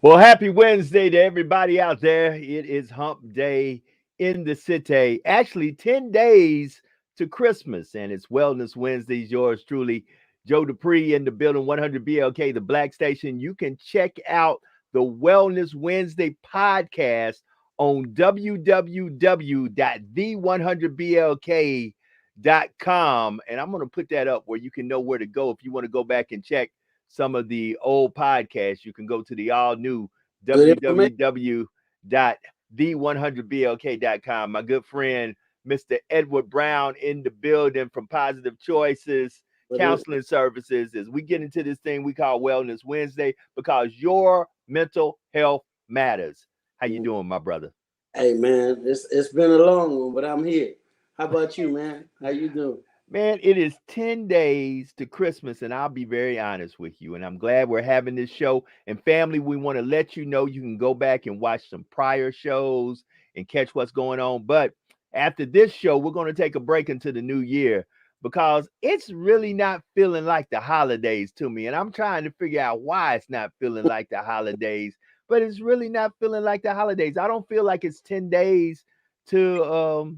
Well, happy Wednesday to everybody out there. It is hump day in the city. Actually, 10 days to Christmas, and it's Wellness Wednesdays. Yours truly, Joe Dupree in the building, 100 BLK, the Black Station. You can check out the Wellness Wednesday podcast on www.the100blk.com. And I'm going to put that up where you can know where to go if you want to go back and check some of the old podcasts. You can go to the all new www.the100blk.com. My good friend, Mr. Edward Brown, in the building from Positive Choices Counseling Services, as we get into this thing we call Wellness Wednesday, because your mental health matters. How you doing, my brother? Hey, man, it's been a long one, but I'm here. How about you, man? How you doing? Man, it is 10 days to Christmas, and I'll be very honest with you. And I'm glad we're having this show. And family, we want to let you know you can go back and watch some prior shows and catch what's going on. But after this show, we're going to take a break into the new year because it's really not feeling like the holidays to me. And I'm trying to figure out why it's not feeling like the holidays, but it's really not feeling like the holidays. I don't feel like it's 10 days to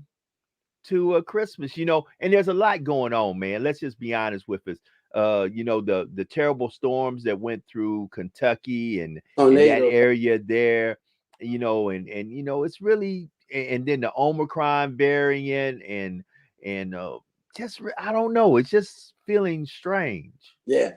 Christmas, and there's a lot going on, man. Let's just be honest with us. The terrible storms that went through Kentucky and that area there, and it's really, and then the Omicron variant and I don't know. It's just feeling strange. Yeah.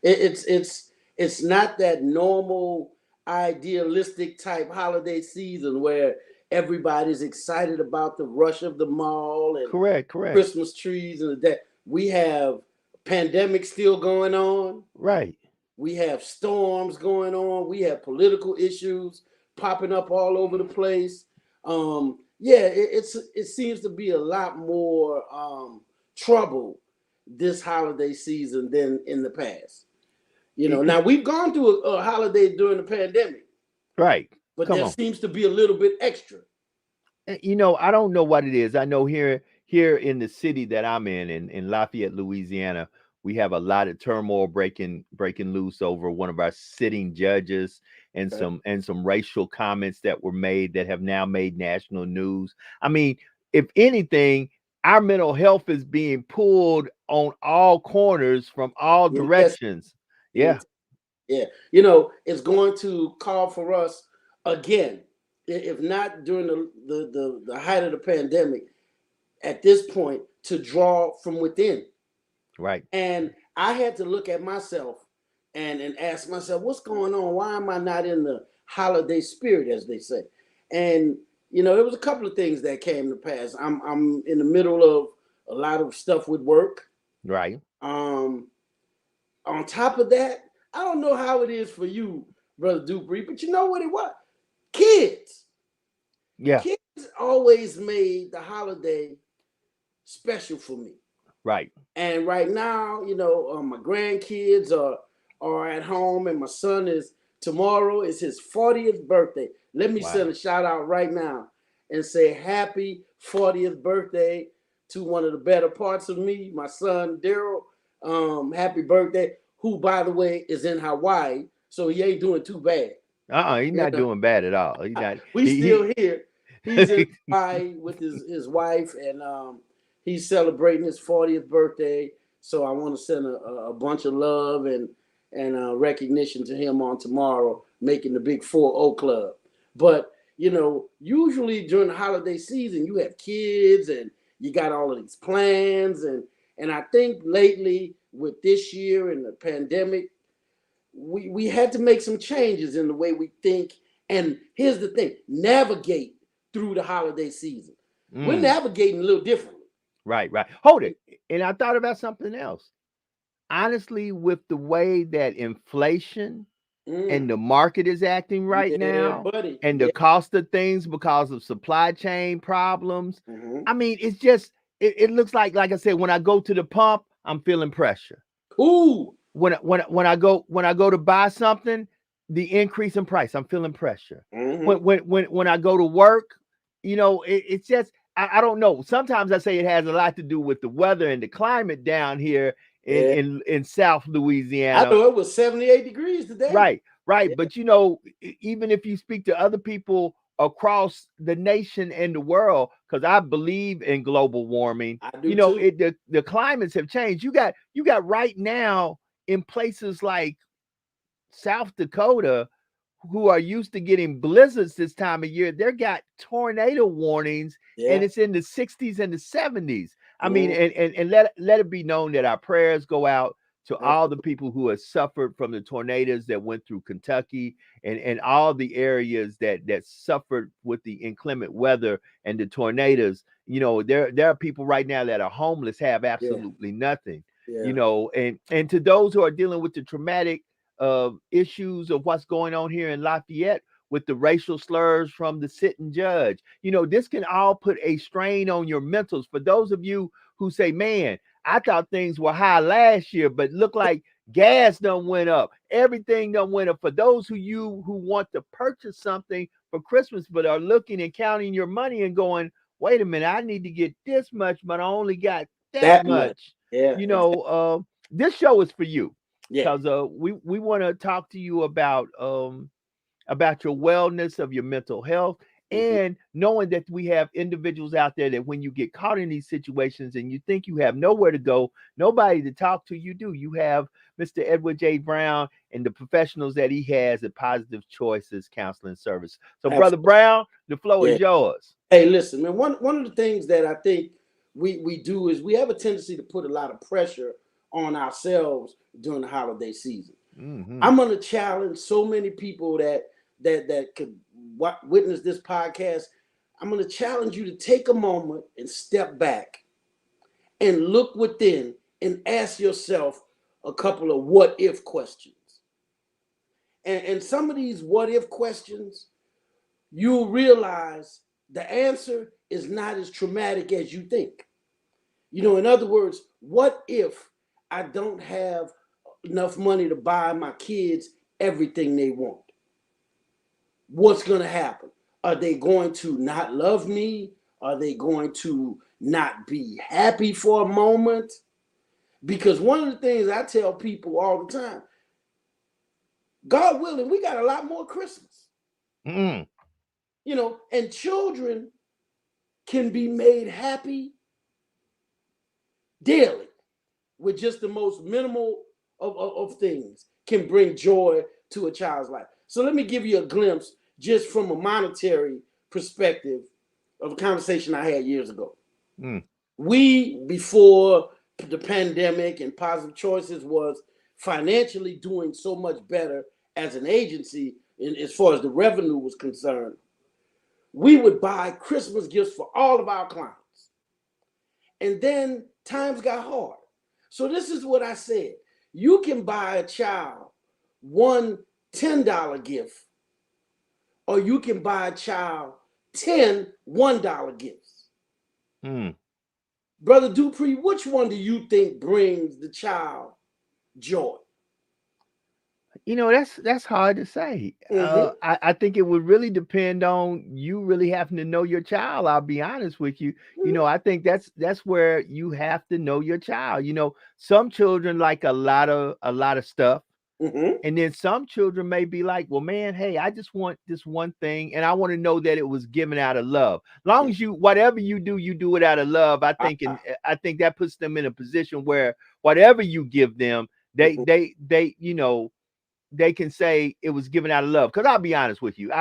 It's not that normal idealistic type holiday season where everybody's excited about the rush of the mall and correct Christmas trees and that. We have pandemic still going on. Right. We have storms going on. We have political issues popping up all over the place. It seems to be a lot more trouble this holiday season than in the past. Now we've gone through a holiday during the pandemic. Right. But there seems to be a little bit extra. I don't know what it is. I know here in the city that I'm in Lafayette, Louisiana, we have a lot of turmoil breaking loose over one of our sitting judges and some racial comments that were made that have now made national news. I mean, if anything, our mental health is being pulled on all corners from all directions. Yeah. It's going to call for us again, if not during the height of the pandemic, at this point, to draw from within. Right. And I had to look at myself and ask myself, what's going on? Why am I not in the holiday spirit, as they say? And, there was a couple of things that came to pass. I'm in the middle of a lot of stuff with work. Right. On top of that, I don't know how it is for you, Brother Dupree, but you know what it was? Kids. Yeah. Kids always made the holiday special for me. Right. And right now, my grandkids are at home, and my son tomorrow is his 40th birthday. Let me send a shout out right now and say happy 40th birthday to one of the better parts of me, my son Daryl. Happy birthday, who, by the way, is in Hawaii, so he ain't doing too bad. He's not doing bad at all. He's not. Still here. He's in Hawaii with his wife, and he's celebrating his 40th birthday. So I want to send a bunch of love and recognition to him on tomorrow, making the big 4-0 club. But usually during the holiday season, you have kids and you got all of these plans, and I think lately with this year and the pandemic, we had to make some changes in the way we think. And here's the thing: navigate through the holiday season. We're navigating a little differently. Right. Hold it. And I thought about something else. honestly, with the way that inflation and Mm. the market is acting right Yeah, now buddy. and the Yeah. cost of things because of supply chain problems, Hmm. I mean, it's just it looks like I said, when I go to the pump, I'm feeling pressure. Ooh. When I go to buy something, the increase in price, I'm feeling pressure. Hmm. When I go to work, it's just I don't know. Sometimes I say it has a lot to do with the weather and the climate down here in Yeah. in South I Louisiana. know it was 78 degrees today. Right, right. Yeah, But even if you speak to other people across the nation and the world, because I believe in global warming, I do too. the climates have changed. You got right now in places like South Dakota, who are used to getting blizzards this time of year, they got tornado warnings, and Yeah. it's in the 60s and the 70s. I mean, Mm, and let it be known that our prayers go out to all the absolutely. people who have suffered from the tornadoes that went through Kentucky and all the areas that suffered with the inclement weather and the tornadoes. There are people right now that are homeless, have Yeah. absolutely nothing. Yeah. And to those who are dealing with the traumatic issues of what's going on here in Lafayette with the racial slurs from the sitting judge. This can all put a strain on your mentals. For those of you who say, man, I thought things were high last year, but look like gas done went up. Everything done went up. For those who want to purchase something for Christmas, but are looking and counting your money and going, wait a minute, I need to get this much, but I only got that That much. much. Yeah. Exactly. This show is for you Yeah. because we want to talk to you about your wellness of your mental health, Hmm. and knowing that we have individuals out there that when you get caught in these situations and you think you have nowhere to go, nobody to talk to, you have Mr. Edward J. Brown and the professionals that he has at Positive Choices Counseling Service. So, Brother Absolutely. Brown, the floor Yeah. is yours. Hey, listen, man. One of the things that I think we do is we have a tendency to put a lot of pressure on ourselves during the holiday season. Hmm. I'm gonna challenge so many people that could witness this podcast. I'm gonna challenge you to take a moment and step back and look within and ask yourself a couple of what if questions. And some of these what if questions, you'll realize the answer is not as traumatic as you think. In other words, what if I don't have enough money to buy my kids everything they want? What's going to happen? Are they going to not love me? Are they going to not be happy for a moment? Because one of the things I tell people all the time, God willing, we got a lot more Christmas. Mm. And children can be made happy daily with just the most minimal of things can bring joy to a child's life. So let me give you a glimpse just from a monetary perspective of a conversation I had years ago. Mm. We, before the pandemic and Positive Choices, was financially doing so much better as an agency as far as the revenue was concerned. We would buy Christmas gifts for all of our clients. And then times got hard. So this is what I said. You can buy a child one $10 gift, or you can buy a child 10 $1 gifts. Mm. Brother Dupree, which one do you think brings the child joy? That's hard to say. Mm-hmm. I think it would really depend on you really having to know your child. I'll be honest with you. I think that's where you have to know your child. Some children like a lot of stuff, Mm-hmm. and then some children may be like, well, man, hey, I just want this one thing, and I want to know that it was given out of love. Long as whatever you do it out of love. I think that puts them in a position where whatever you give them, they Mm-hmm. they they they can say it was given out of love. Because I'll be honest with you,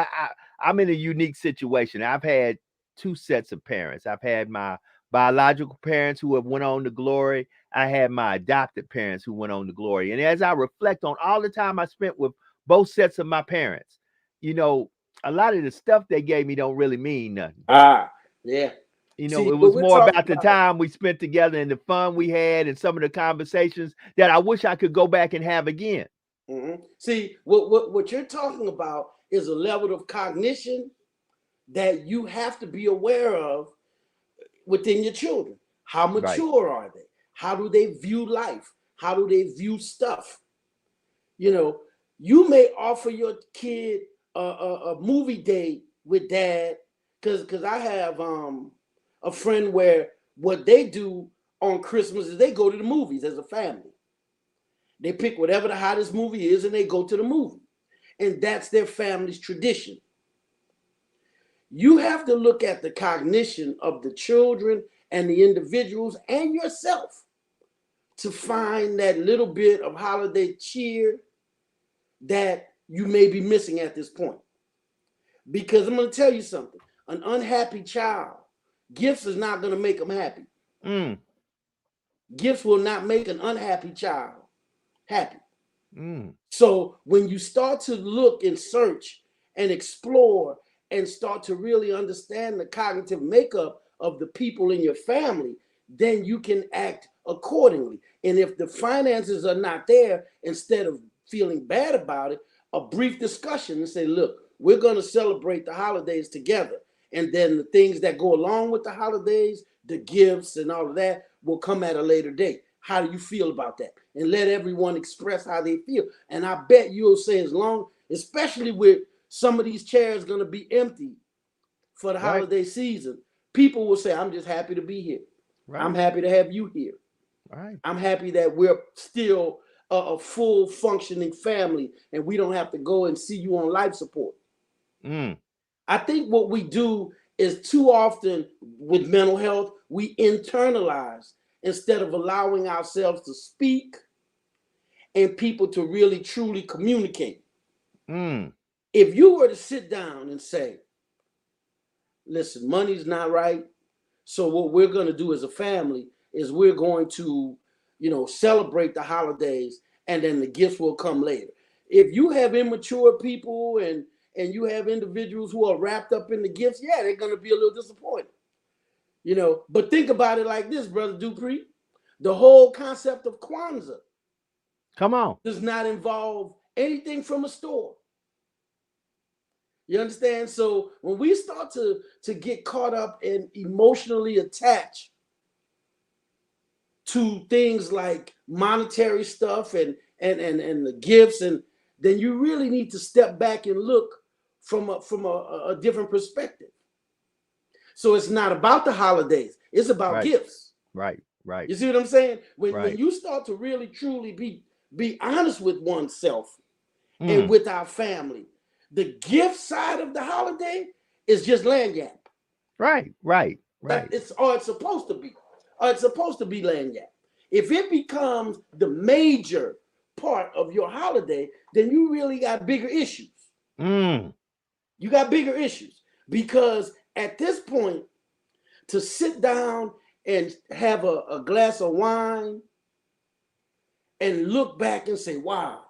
I'm in a unique situation. I've had two sets of parents. I've had my biological parents who have went on to glory. I had my adopted parents who went on to glory. And as I reflect on all the time I spent with both sets of my parents, you know, a lot of the stuff they gave me don't really mean nothing. Ah, yeah. You know, See, it what was we're more talking about the about, time we spent together and the fun we had and some of the conversations that I wish I could go back and have again. see, what you're talking about is a level of cognition that you have to be aware of within your children. How Right. mature are they? How do they view life? How do they view stuff? You know, you may offer your kid a movie date with dad, because I have a friend where what they do on Christmas is they go to the movies as a family. They pick whatever the hottest movie is and they go to the movie. And that's their family's tradition. You have to look at the cognition of the children and the individuals and yourself to find that little bit of holiday cheer that you may be missing at this point. Because I'm going to tell you something, an unhappy child, gifts is not going to make them happy. Mm. Gifts will not make an unhappy child happy. Mm. So when you start to look and search and explore and start to really understand the cognitive makeup of the people in your family, then you can act accordingly. And if the finances are not there, instead of feeling bad about it, a brief discussion and say, look, we're going to celebrate the holidays together. And then the things that go along with the holidays, the gifts and all of that, will come at a later date. How do you feel about that? And let everyone express how they feel. And I bet you'll say, as long, especially with some of these chairs going to be empty for the Right. holiday season, people will say, I'm just happy to be here. Right. I'm happy to have you here. Right. I'm happy that we're still a full functioning family and we don't have to go and see you on life support. Mm. I think what we do is too often with mental health, we internalize instead of allowing ourselves to speak and people to really truly communicate. Mm. If you were to sit down and say, listen, money's not right, so what we're going to do as a family is we're going to, celebrate the holidays and then the gifts will come later. If you have immature people and you have individuals who are wrapped up in the gifts, yeah, they're going to be a little disappointed. But think about it like this, Brother Dupree. The whole concept of Kwanzaa Come on. does not involve anything from a store. You understand? So when we start to get caught up and emotionally attached to things like monetary stuff and the gifts, and then you really need to step back and look from a different perspective. So it's not about the holidays; it's about Right. gifts. Right. Right. You see what I'm saying? When Right. you start to really truly be honest with oneself and Mm. with our family, the gift side of the holiday is just lagniappe. Right. Right. That Right. it's supposed to be. Or it's supposed to be lagniappe. If it becomes the major part of your holiday, then you really got bigger issues. Mm. You got bigger issues because at this point, to sit down and have a glass of wine and look back and say, wow,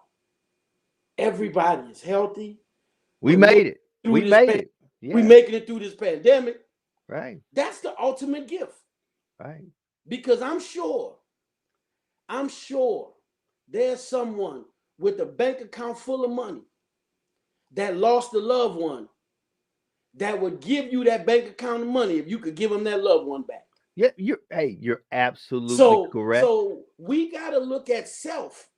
everybody is healthy. We We're making made it. it through We this made it. we Yeah. making it through this pandemic. Right. That's the ultimate gift. Right. Because I'm sure there's someone with a bank account full of money that lost a loved one that would give you that bank account of money if you could give them that loved one back. Yeah. You're absolutely So correct. so we got to look at self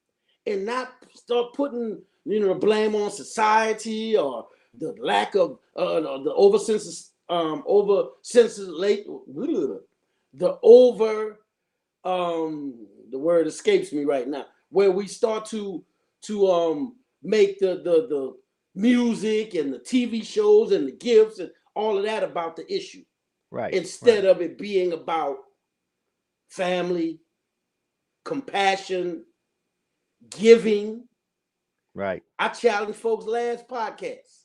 and not start putting the blame on society or the lack of the over late the over the word escapes me right now, where we start to make the music and the TV shows and the gifts and all of that about the issue Right. instead Right. of it being about family, compassion, giving. Right. I challenged folks last podcast.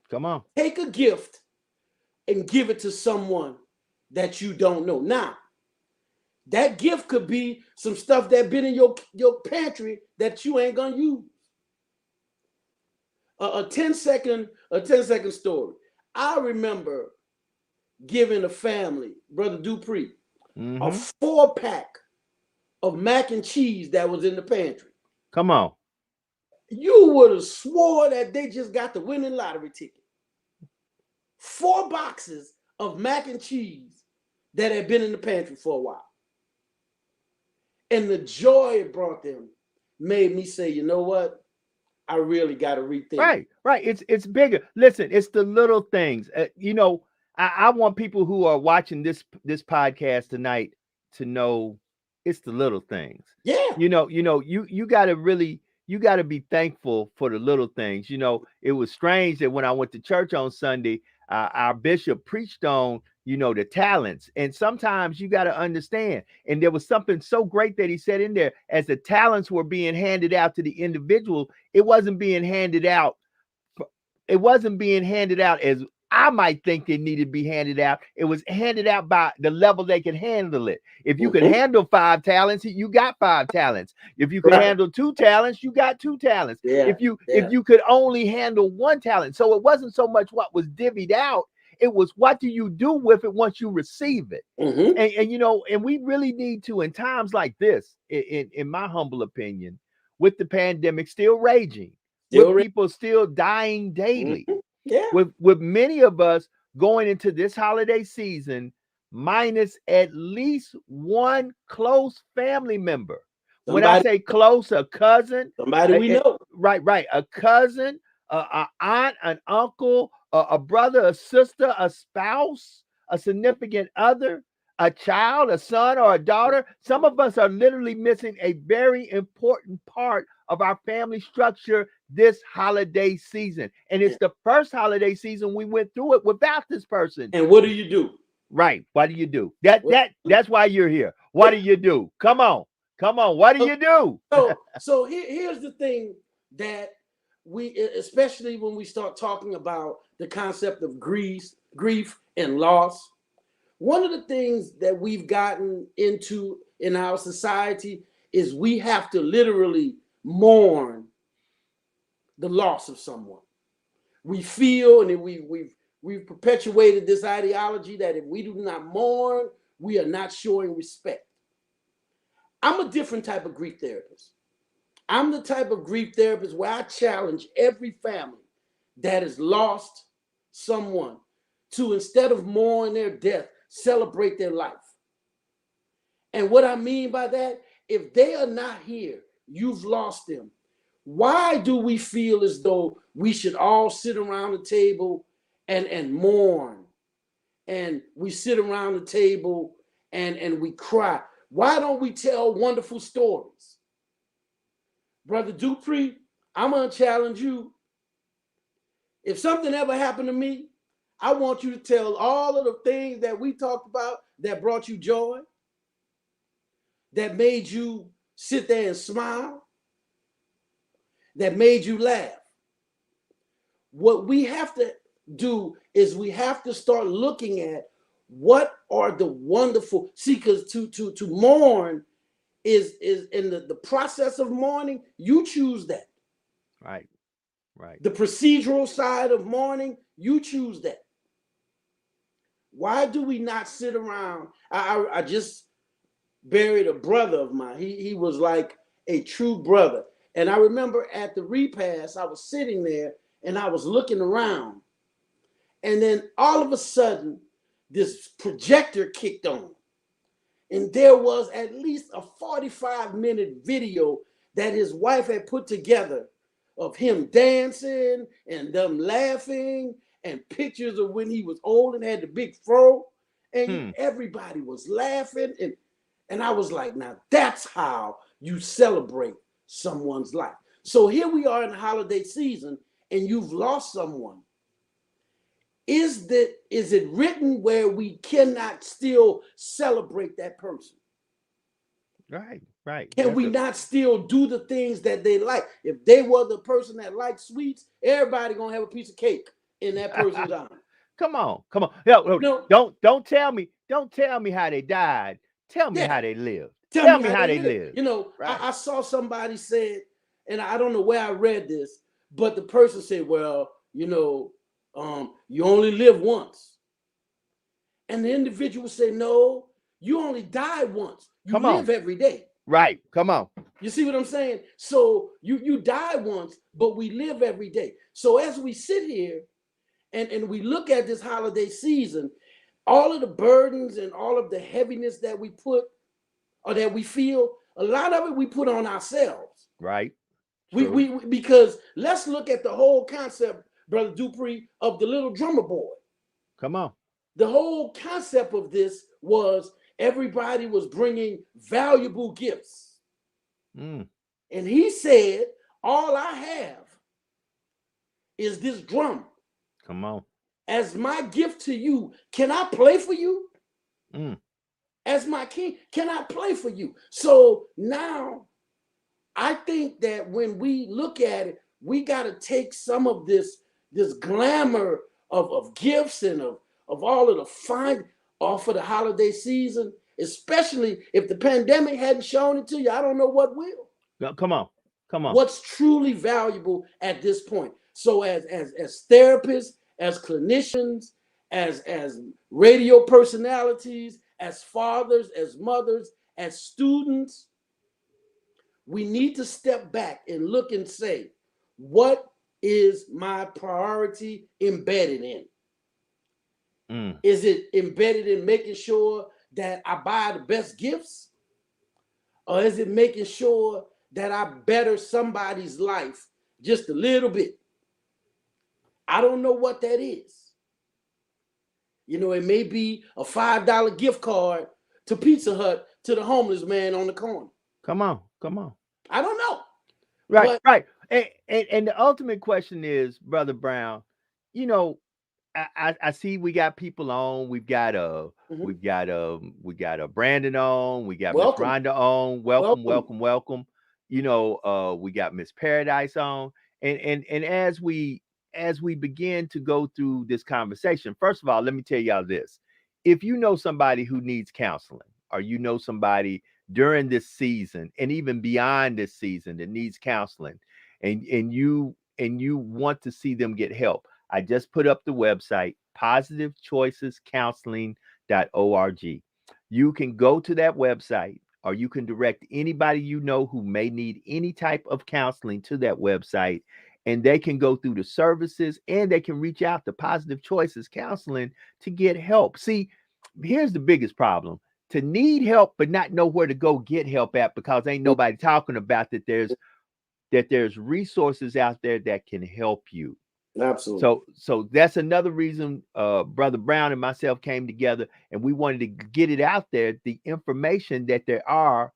Come on. Take a gift and give it to someone that you don't know. Now, that gift could be some stuff that been in your pantry that you ain't gonna use. A 10 second story. I remember giving a family, Brother Dupree, a Mm-hmm. 4-pack of mac and cheese that was in the pantry, Come on. you would have swore that they just got the winning lottery ticket. 4 boxes of mac and cheese that had been in the pantry for a while. And the joy it brought them made me say, you know what? I really got to rethink. Right. It's bigger. Listen, it's the little things. I want people who are watching this podcast tonight to know it's the little things. Yeah. You got to be thankful for the little things. It was strange that when I went to church on Sunday, our bishop preached on the talents, and sometimes you got to understand. And there was something so great that he said in there, as the talents were being handed out to the individual, it wasn't being handed out. It wasn't being handed out as I might think it needed to be handed out. It was handed out by the level they could handle it. If you could handle 5 talents, you got 5 talents. If you could handle 2 talents, you got 2 talents. Yeah. If you could only handle 1 talent. So it wasn't so much what was divvied out. It was, what do you do with it once you receive it? And we really need to, in times like this, in my humble opinion, with the pandemic still raging, with people still dying daily, with many of us going into this holiday season minus at least 1 close family member. When I say close, a cousin, somebody we know, right, a cousin, an aunt, an uncle, a brother, a sister, a spouse, a significant other, a child, a son, or a daughter. Some of us are literally missing a very important part of our family structure this holiday season. And it's the first holiday season we went through it without this person. And what do you do? Right. What do you do? That's why you're here. What do you do? Come on. What do you do? So here's the thing that we, especially when we start talking about the concept of grief and loss, one of the things that we've gotten into in our society is we have to literally mourn the loss of someone. We feel, and we've perpetuated this ideology that if we do not mourn, we are not showing respect. I'm a different type of grief therapist. I'm the type of grief therapist where I challenge every family that has lost someone to, instead of mourn their death, celebrate their life. And what I mean by that, if they are not here, you've lost them. Why do we feel as though we should all sit around the table and mourn? And we sit around the table and we cry. Why don't we tell wonderful stories? Brother Dupree, I'm going to challenge you. If something ever happened to me, I want you to tell all of the things that we talked about that brought you joy, that made you sit there and smile, that made you laugh. What we have to do is we have to start looking at what are the wonderful, because to mourn is in the process of mourning, you choose that. Right. The procedural side of mourning, you choose that. Why do we not sit around? I just buried a brother of mine. He was like a true brother. And I remember at the repast, I was sitting there and I was looking around. And then all of a sudden, this projector kicked on. And there was at least a 45-minute video that his wife had put together of him dancing and them laughing, and pictures of when he was old and had the big fro. And everybody was laughing. And I was like, now that's how you celebrate someone's life. So here we are in the holiday season and you've lost someone. Is it written where we cannot still celebrate that person? Right. Can we not still do the things that they like? If they were the person that liked sweets, everybody gonna have a piece of cake in that person's honor. Come on. Don't tell me how they died. Tell me how they lived. Tell me how they lived. I saw somebody said, and I don't know where I read this, but the person said, well, you only live once. And the individual say, no, you only die once. You Come live on. every day. Right. Come on. You see what I'm saying? So you die once, but we live every day. So as we sit here and we look at this holiday season, all of the burdens and all of the heaviness that we put or that we feel, a lot of it we put on ourselves. Right. We because let's look at the whole concept, Brother Dupree, of the little drummer boy. Come on. The whole concept of this was everybody was bringing valuable gifts. And he said, all I have is this drum. Come on. As my gift to you, can I play for you? As my king, can I play for you? So now I think that when we look at it, we got to take some of this glamour of gifts and of all of the fun off of the holiday season, especially if the pandemic hadn't shown it to you. I don't know what will. Come on. What's truly valuable at this point. So as therapists, as clinicians, as radio personalities, as fathers, as mothers, as students, we need to step back and look and say, what is my priority embedded in? Is it embedded in making sure that I buy the best gifts? Or is it making sure that I better somebody's life just a little bit? I don't know what that is. You know, it may be a $5 gift card to Pizza Hut to the homeless man on the corner. Come on. I don't know. Right, right. And the ultimate question is, Brother Brown, you know, I see we got people on. We've got we got Brandon on. We got Miss Rhonda on. Welcome. You know, we got Miss Paradise on. And as we begin to go through this conversation, first of all, let me tell y'all this. If you know somebody who needs counseling, or you know somebody during this season and even beyond this season that needs counseling, and you want to see them get help, I just put up the website, positivechoicescounseling.org. You can go to that website, or you can direct anybody you know who may need any type of counseling to that website, and they can go through the services, and they can reach out to Positive Choices Counseling to get help. See, here's the biggest problem: to need help but not know where to go get help at, because ain't nobody talking about that there's resources out there that can help you. Absolutely. So that's another reason Brother Brown and myself came together, and we wanted to get it out there, the information that there are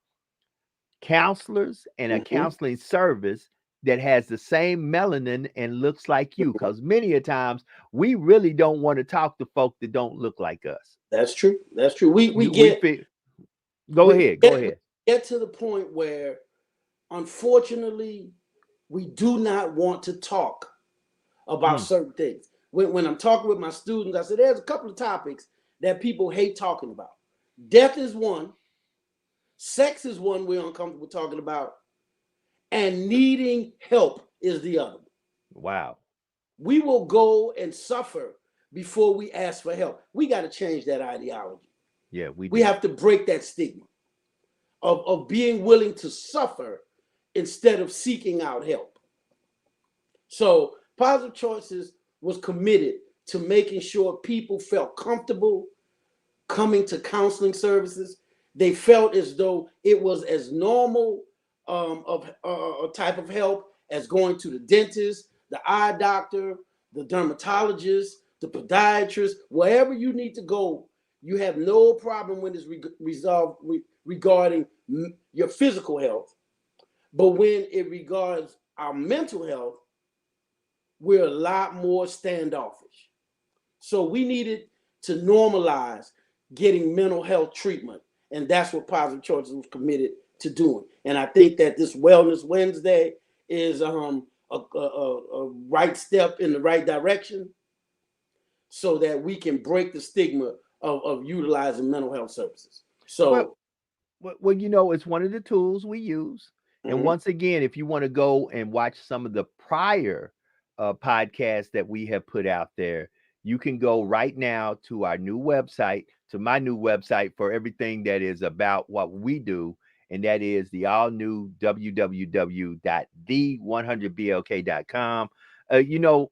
counselors and a counseling service that has the same melanin and looks like you, because many a times we really don't want to talk to folk that don't look like us. That's true. Go ahead. Get to the point where, unfortunately, we do not want to talk about certain things. When I'm talking with my students, I said there's a couple of topics that people hate talking about. Death is one. Sex is one we're uncomfortable talking about. And needing help is the other. Wow. We will go and suffer before we ask for help. We got to change that ideology. Yeah, we have to break that stigma of being willing to suffer instead of seeking out help. So Positive Choices was committed to making sure people felt comfortable coming to counseling services. They felt as though it was as normal of a type of help as going to the dentist, the eye doctor, the dermatologist, the podiatrist, wherever you need to go. You have no problem when it's resolved regarding your physical health. But when it regards our mental health, we're a lot more standoffish. So we needed to normalize getting mental health treatment. And that's what Positive Choices was committed to doing. And I think that this Wellness Wednesday is a right step in the right direction, so that we can break the stigma of utilizing mental health services. So, well, you know, it's one of the tools we use. And once again, if you want to go and watch some of the prior podcasts that we have put out there, you can go right now to our new website, to my new website for everything that is about what we do. And that is the all new www.the100blk.com. You know,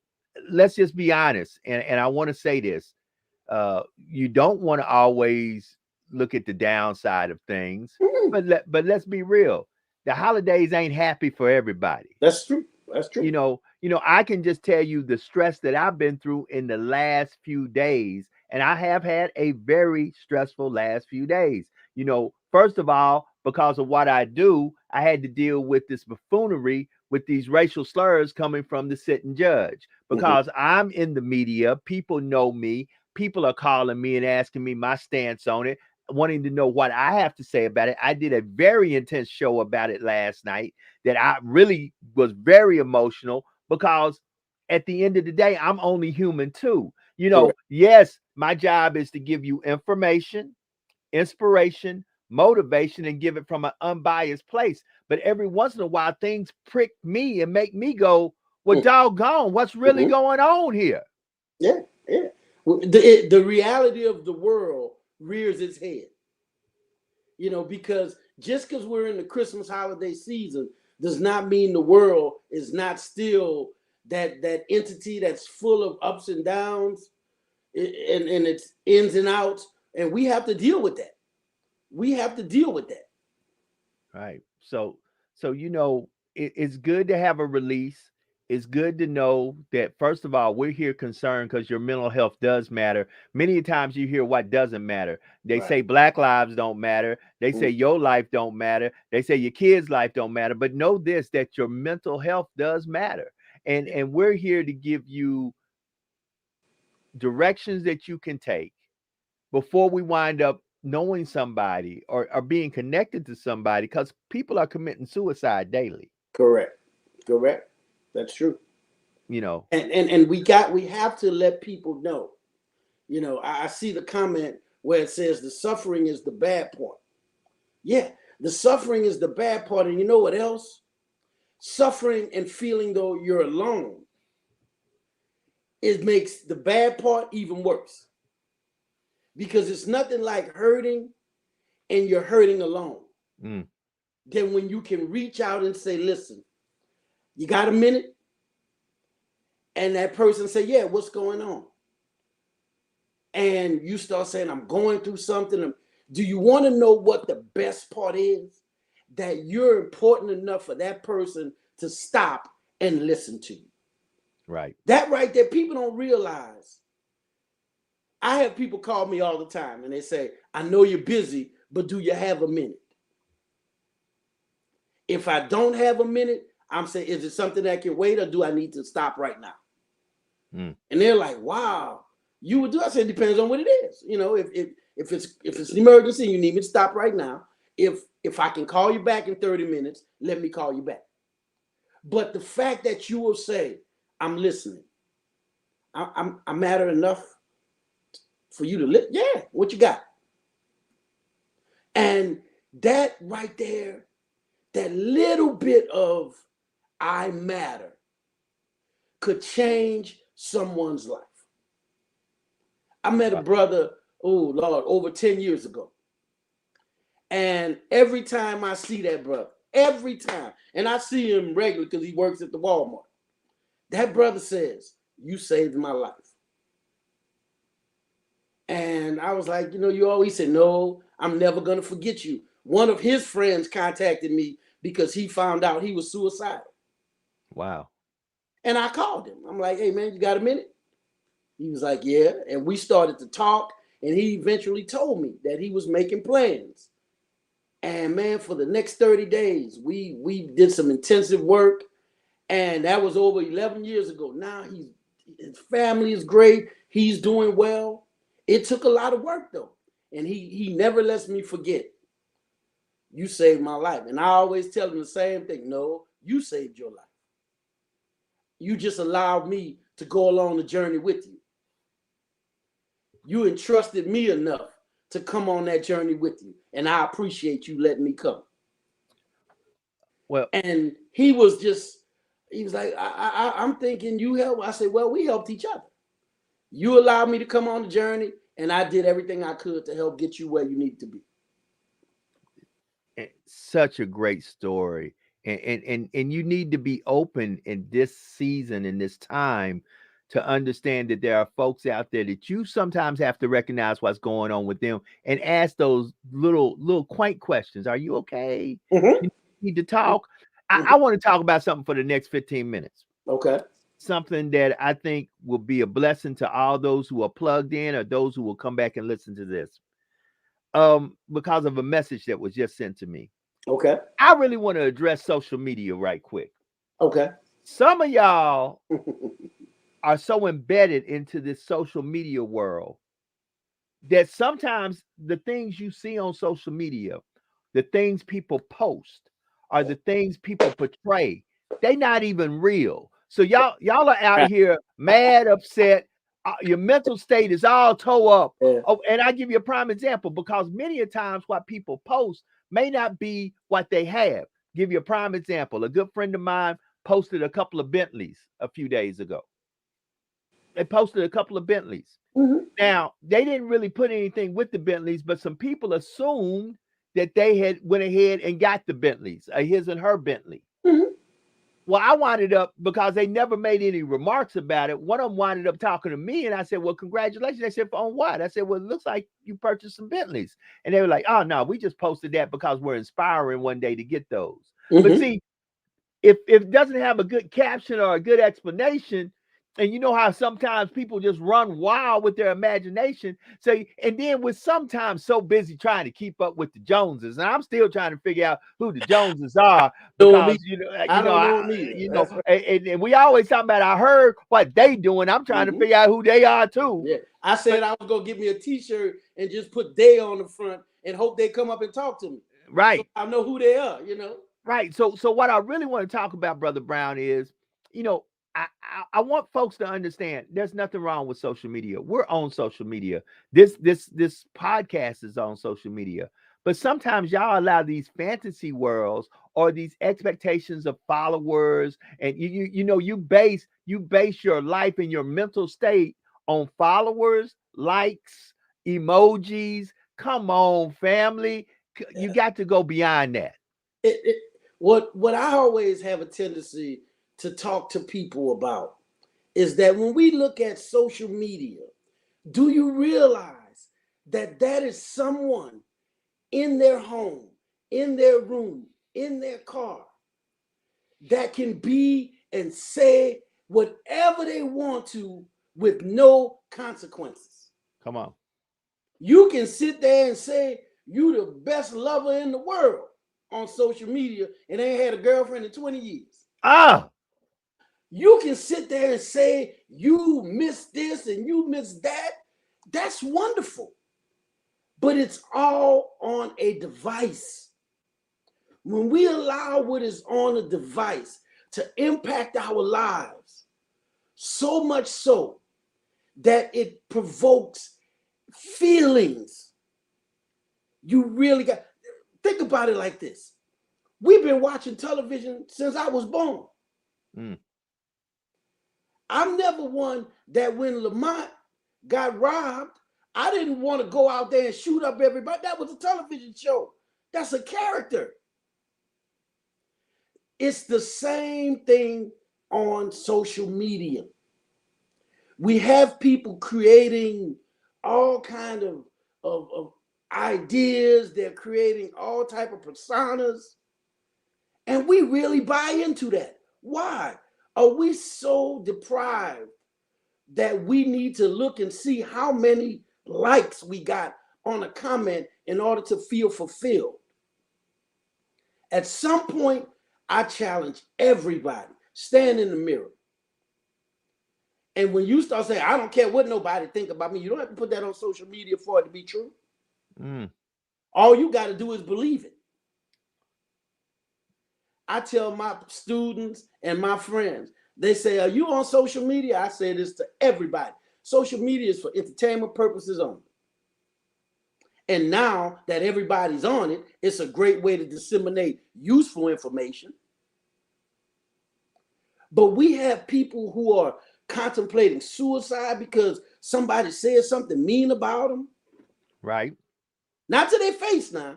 let's just be honest. And I want to say this, you don't want to always look at the downside of things, but let's be real. The holidays ain't happy for everybody. That's true. That's true. I can just tell you the stress that I've been through in the last few days, and I have had a very stressful last few days. First of all, because of what I do, I had to deal with this buffoonery with these racial slurs coming from the sitting judge. Because I'm in the media, people know me, people are calling me and asking me my stance on it, wanting to know what I have to say about it. I did a very intense show about it last night that I really was very emotional because at the end of the day, I'm only human too. Correct. Yes, my job is to give you information, inspiration, motivation, and give it from an unbiased place. But every once in a while, things prick me and make me go, well, doggone, what's really going on here? Yeah, yeah. The reality of the world rears its head. Because just because we're in the Christmas holiday season does not mean the world is not still that entity that's full of ups and downs and its ins and outs. And we have to deal with that. We have to deal with that. Right. So it's good to have a release. It's good to know that first of all, we're here concerned because your mental health does matter. Many times you hear what doesn't matter. They say Black lives don't matter. They say your life don't matter. They say your kids' life don't matter. But know this, that your mental health does matter. And we're here to give you directions that you can take before we wind up knowing somebody or being connected to somebody, because people are committing suicide daily. Correct. That's true. you know And we have to let people know. I see the comment where it says the suffering is the bad part. Yeah, the suffering is the bad part. And you know what else? Suffering and feeling though you're alone, it makes the bad part even worse. Because it's nothing like hurting and you're hurting alone. Then when you can reach out and say, listen, you got a minute? And that person say, yeah, what's going on? And you start saying, I'm going through something. Do you want to know what the best part is? That you're important enough for that person to stop and listen to you. Right. That right there, people don't realize. I have people call me all the time and they say, I know you're busy, but do you have a minute? If I don't have a minute, I'm saying, is it something that can wait or do I need to stop right now? And they're like, wow, you would do? I said, it depends on what it is. If it's an emergency, you need me to stop right now. If I can call you back in 30 minutes, let me call you back. But the fact that you will say, I'm listening, I matter enough for you to listen. Yeah, what you got? And that right there, that little bit of I matter could change someone's life. I met a brother, oh Lord, over 10 years ago. And every time I see that brother, every time, and I see him regularly because he works at the Walmart, that brother says, you saved my life. And I was like, you always say, no, I'm never going to forget you. One of his friends contacted me because he found out he was suicidal. Wow. And I called him. I'm like, hey, man, you got a minute? He was like, yeah. And we started to talk. And he eventually told me that he was making plans. And, man, for the next 30 days, we did some intensive work. And that was over 11 years ago. Now his family is great. He's doing well. It took a lot of work, though. And he never lets me forget. You saved my life. And I always tell him the same thing. No, you saved your life. You just allowed me to go along the journey with you. You entrusted me enough to come on that journey with you. And I appreciate you letting me come. Well, and he was like, I'm thinking you help. I said, well, we helped each other. You allowed me to come on the journey, and I did everything I could to help get you where you need to be. Such a great story. And you need to be open in this season, in this time, to understand that there are folks out there that you sometimes have to recognize what's going on with them and ask those little quaint questions. Are you okay? Mm-hmm. You need to talk. Mm-hmm. I want to talk about something for the next 15 minutes. Okay. Something that I think will be a blessing to all those who are plugged in or those who will come back and listen to this. Because of a message that was just sent to me. Okay. I really want to address social media right quick. Okay. Some of y'all are so embedded into this social media world that sometimes the things you see on social media, the things people post, are the things people portray. They not even real. So y'all are out here mad, upset. Your mental state is all toe up. Yeah. Oh, and I give you a prime example because many a times what people post may not be what they have. Give you a prime example. A good friend of mine posted a couple of Bentleys a few days ago. They posted a couple of Bentleys. Mm-hmm. Now, they didn't really put anything with the Bentleys, but some people assumed that they had went ahead and got the Bentleys, his and her Bentley. Mm-hmm. Well, I winded up, because they never made any remarks about it, one of them winded up talking to me, and I said, well, congratulations. They said, on what? I said, well, it looks like you purchased some Bentleys. And they were like, oh, no, we just posted that because we're inspiring one day to get those. Mm-hmm. But see, if it doesn't have a good caption or a good explanation, and you know how sometimes people just run wild with their imagination. So, and then we're sometimes so busy trying to keep up with the Joneses, and I'm still trying to figure out who the Joneses are because and we always talk about. I heard what they doing. I'm trying to figure out who they are too. Yeah, I said I was gonna get me a T-shirt and just put "they" on the front and hope they come up and talk to me. Right. So I know who they are. Right. So what I really want to talk about, Brother Brown, is I want folks to understand there's nothing wrong with social media. We're on social media. This podcast is on social media. But sometimes y'all allow these fantasy worlds or these expectations of followers, and you base your life and your mental state on followers, likes, emojis. Come on, family. You got to go beyond that. What I always have a tendency to talk to people about is that when we look at social media, do you realize that is someone in their home, in their room, in their car that can be and say whatever they want to with no consequences? Come on. You can sit there and say you the best lover in the world on social media and ain't had a girlfriend in 20 years. You can sit there and say you miss this and you miss that. That's wonderful. But it's all on a device. When we allow what is on a device to impact our lives, so much so that it provokes feelings, you really got, think about it like this. We've been watching television since I was born. I'm never one that when Lamont got robbed, I didn't want to go out there and shoot up everybody. That was a television show. That's a character. It's the same thing on social media. We have people creating all kind of ideas. They're creating all type of personas. And we really buy into that. Why? Are we so deprived that we need to look and see how many likes we got on a comment in order to feel fulfilled? At some point, I challenge everybody, stand in the mirror. And when you start saying, I don't care what nobody think about me, you don't have to put that on social media for it to be true. All you got to do is believe it. I tell my students and my friends, they say, are you on social media? I say this to everybody. Social media is for entertainment purposes only. And now that everybody's on it, it's a great way to disseminate useful information. But we have people who are contemplating suicide because somebody said something mean about them. Right. Not to their face now,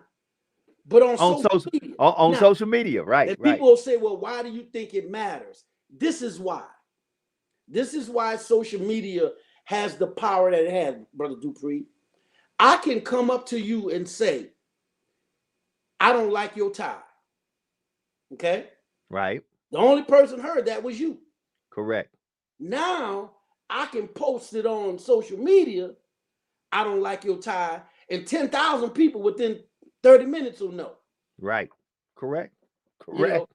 but on social media. On social media, right? And right. people will say, well, why do you think it matters? This is why. This is why social media has the power that it has, Brother Dupree. I can come up to you and say, I don't like your tie. Okay? Right. The only person heard that was you. Correct. Now I can post it on social media. I don't like your tie, and 10,000 people within 30 minutes will know. Right. Correct. You know?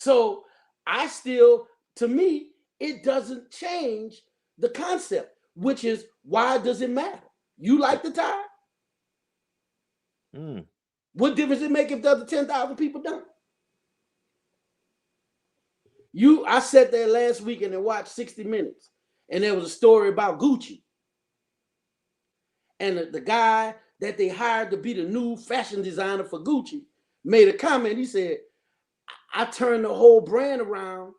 So I still, to me, it doesn't change the concept, which is why does it matter? You like the tie? What difference does it make if the other 10,000 people don't? I sat there last weekend and watched 60 Minutes, and there was a story about Gucci. And the guy that they hired to be the new fashion designer for Gucci made a comment. He said, I turned the whole brand around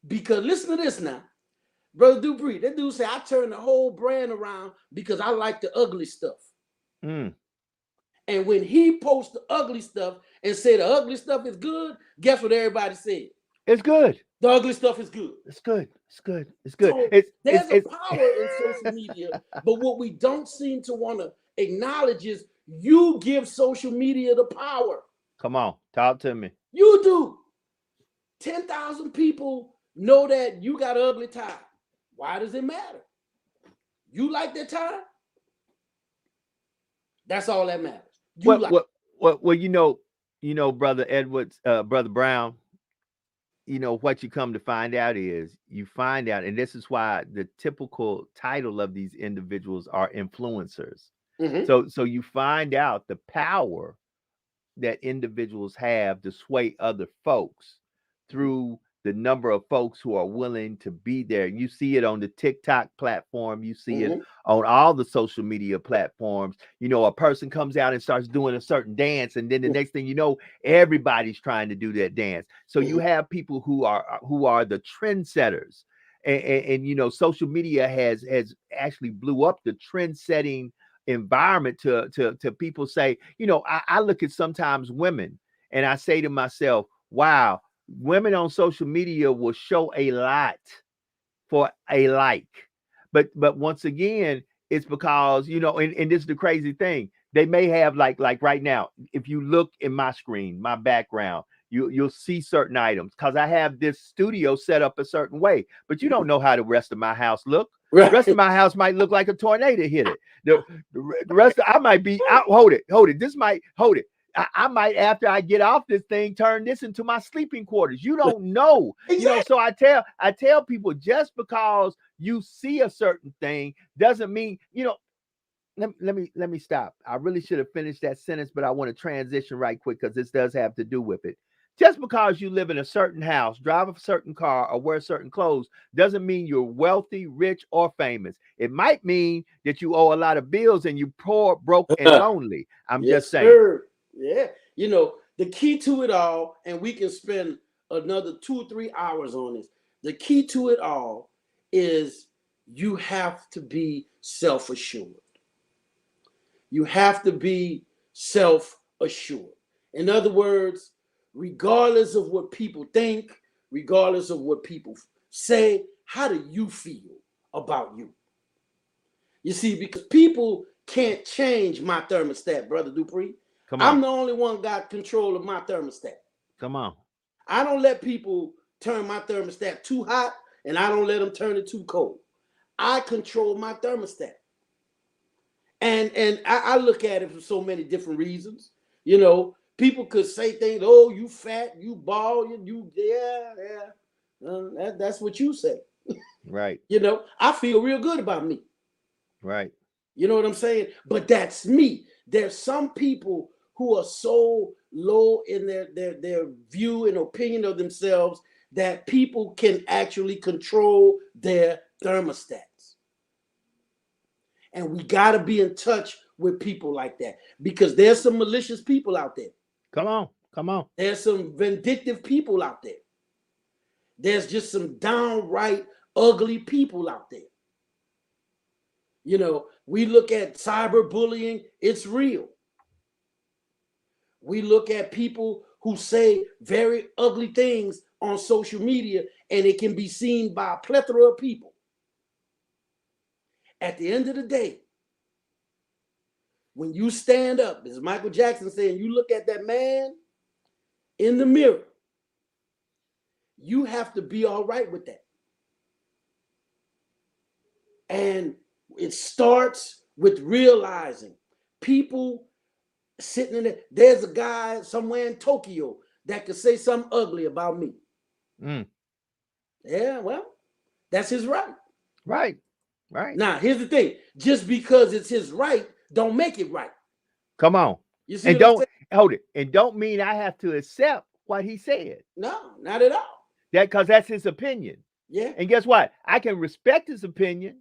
because, listen to this now, Brother Dupree, that dude said, I turned the whole brand around because I like the ugly stuff. And when he posted the ugly stuff and said the ugly stuff is good, guess what everybody said? It's good. The ugly stuff is good. It's good. It's good. It's good. So there's a power in social media, but what we don't seem to want to acknowledge is you give social media the power. Come on, talk to me. You do. 10,000 people know that you got an ugly tie. Why does it matter? You like that tie? That's all that matters. Well, you know, Brother Edwards, Brother Brown, you know, what you come to find out is you find out, and this is why the typical title of these individuals are influencers. So you find out the power that individuals have to sway other folks through the number of folks who are willing to be there. You see it on the TikTok platform. You see it on all the social media platforms. You know, a person comes out and starts doing a certain dance, and then the next thing you know, everybody's trying to do that dance. So you have people who are the trendsetters, and you know, social media has actually blew up the trend setting environment to people say, you know, I look at sometimes women and I say to myself, wow, women on social media will show a lot for a like. But once again, it's because, you know, and this is the crazy thing. They may have like right now, if you look in my screen, my background, you'll see certain items because I have this studio set up a certain way, but you don't know how the rest of my house look. Right. The rest of my house might look like a tornado hit it. The rest of, I might be out. Hold it. This might hold it. I might, after I get off this thing, turn this into my sleeping quarters. You don't know. Exactly. You know, so I tell people, just because you see a certain thing doesn't mean, you know, let me stop. I really should have finished that sentence, but I want to transition right quick because this does have to do with it. Just because you live in a certain house, drive a certain car, or wear certain clothes doesn't mean you're wealthy, rich, or famous. It might mean that you owe a lot of bills and you poor, broke, and lonely. I'm just saying. Sir. Yeah. You know, the key to it all, and we can spend another 2 or 3 hours on this. The key to it all is you have to be self-assured. You have to be self-assured. In other words, regardless of what people think, regardless of what people say, how do you feel about you? You see, because people can't change my thermostat, Brother Dupree. I'm the only one got control of my thermostat. Come on. I don't let people turn my thermostat too hot, and I don't let them turn it too cold. I control my thermostat. And I look at it for so many different reasons. You know, people could say things, oh, you fat, you bald, that's what you say. Right. You know, I feel real good about me. Right. You know what I'm saying? But that's me. There's some people who are so low in their view and opinion of themselves that people can actually control their thermostats. And we got to be in touch with people like that because there's some malicious people out there. Come on. There's some vindictive people out there. There's just some downright ugly people out there. You know, we look at cyberbullying, it's real. We look at people who say very ugly things on social media, and it can be seen by a plethora of people. At the end of the day, when you stand up, as Michael Jackson said, you look at that man in the mirror, you have to be all right with that. And it starts with realizing people sitting in there. There's a guy somewhere in Tokyo that could say something ugly about me. Yeah, well, that's his right. Right. Now, here's the thing. Just because it's his right, don't make it right. Come on. You see And what I'm don't saying? hold it. And don't mean I have to accept what he said. No, not at all. Because that's his opinion. Yeah. And guess what? I can respect his opinion,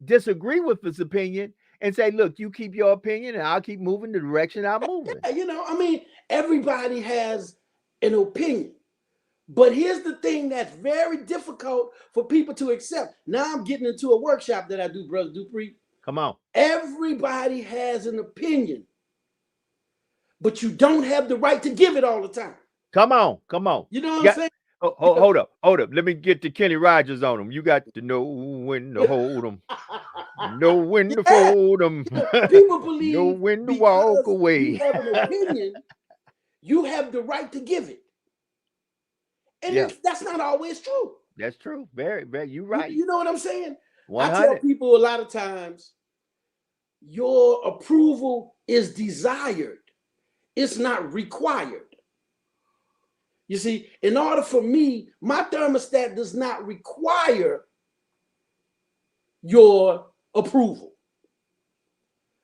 disagree with his opinion, and say, look, you keep your opinion and I'll keep moving the direction I'm moving. Yeah, you know, I mean, everybody has an opinion. But here's the thing that's very difficult for people to accept. Now I'm getting into a workshop that I do, Brother Dupree. Come on. Everybody has an opinion, but you don't have the right to give it all the time. Come on. You know what I'm saying? Hold up. Let me get to Kenny Rogers on him. You got to know when to hold them, know when to fold them. People believe know when to walk away. You have an opinion, you have the right to give it. And that's not always true. That's true. Very, very. You're right. You know what I'm saying? 100. I tell people a lot of times, your approval is desired. It's not required. You see, in order for me, my thermostat does not require your approval.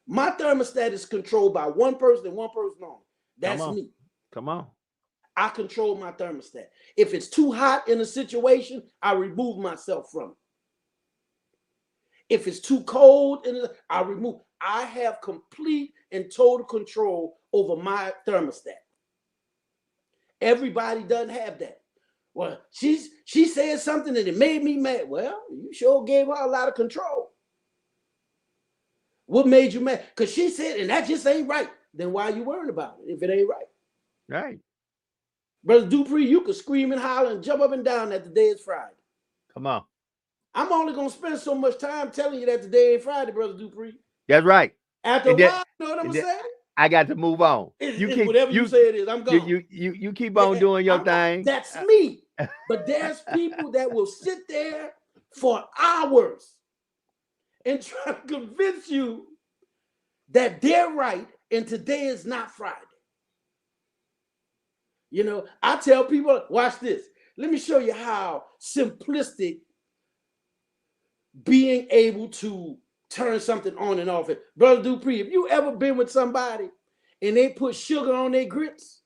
My thermostat is controlled by one person and one person only. That's me. Come on. I control my thermostat. If it's too hot in a situation, I remove myself from it. If it's too cold, I remove. I have complete and total control over my thermostat. Everybody doesn't have that. Well, she said something and it made me mad. Well, you sure gave her a lot of control. What made you mad? Because she said, and that just ain't right. Then why are you worrying about it if it ain't right? Right. Brother Dupree, you could scream and holler and jump up and down that the day is Friday. Come on. I'm only going to spend so much time telling you that the day ain't Friday, Brother Dupree. That's right. After a while, you know what I'm going to say? I got to move on. Whatever you say it is, I'm gone. You keep on doing your thing. That's me. But there's people that will sit there for hours and try to convince you that they're right and today is not Friday. You know, I tell people, watch this. Let me show you how simplistic being able to turn something on and off. Brother Dupree, have you ever been with somebody and they put sugar on their grits?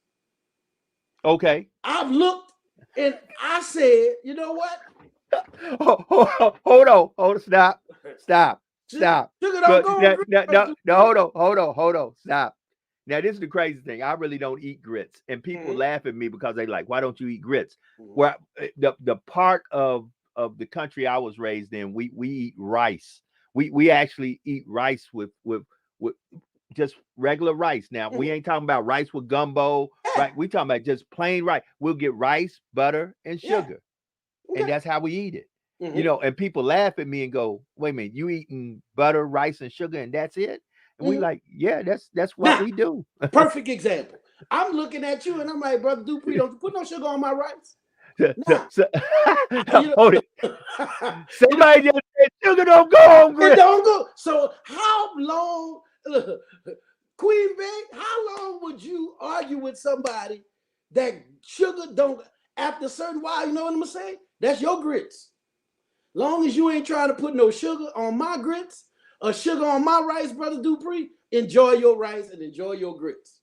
Okay. I've looked and I said, you know what? Hold on. Stop. Sugar don't go on grits. No, hold on. Stop. Now, this is the crazy thing. I really don't eat grits. And people laugh at me because they like, why don't you eat grits? Where the part of the country I was raised in, we eat rice. We actually eat rice with just regular rice. Now, we ain't talking about rice with gumbo, right? We talking about just plain rice. We'll get rice, butter, and sugar. And that's how we eat it. You know, and people laugh at me and go, wait a minute, you eating butter, rice, and sugar, and that's it? And we like, yeah, that's what we do. Perfect example. I'm looking at you and I'm like, Brother Dupree, don't put no sugar on my rice. Hold it. Somebody just said sugar don't go on grits. It don't go. So how long, Queen Bey, how long would you argue with somebody that sugar don't, after a certain while, you know what I'm gonna say? That's your grits. Long as you ain't trying to put no sugar on my grits or sugar on my rice, Brother Dupree, enjoy your rice and enjoy your grits.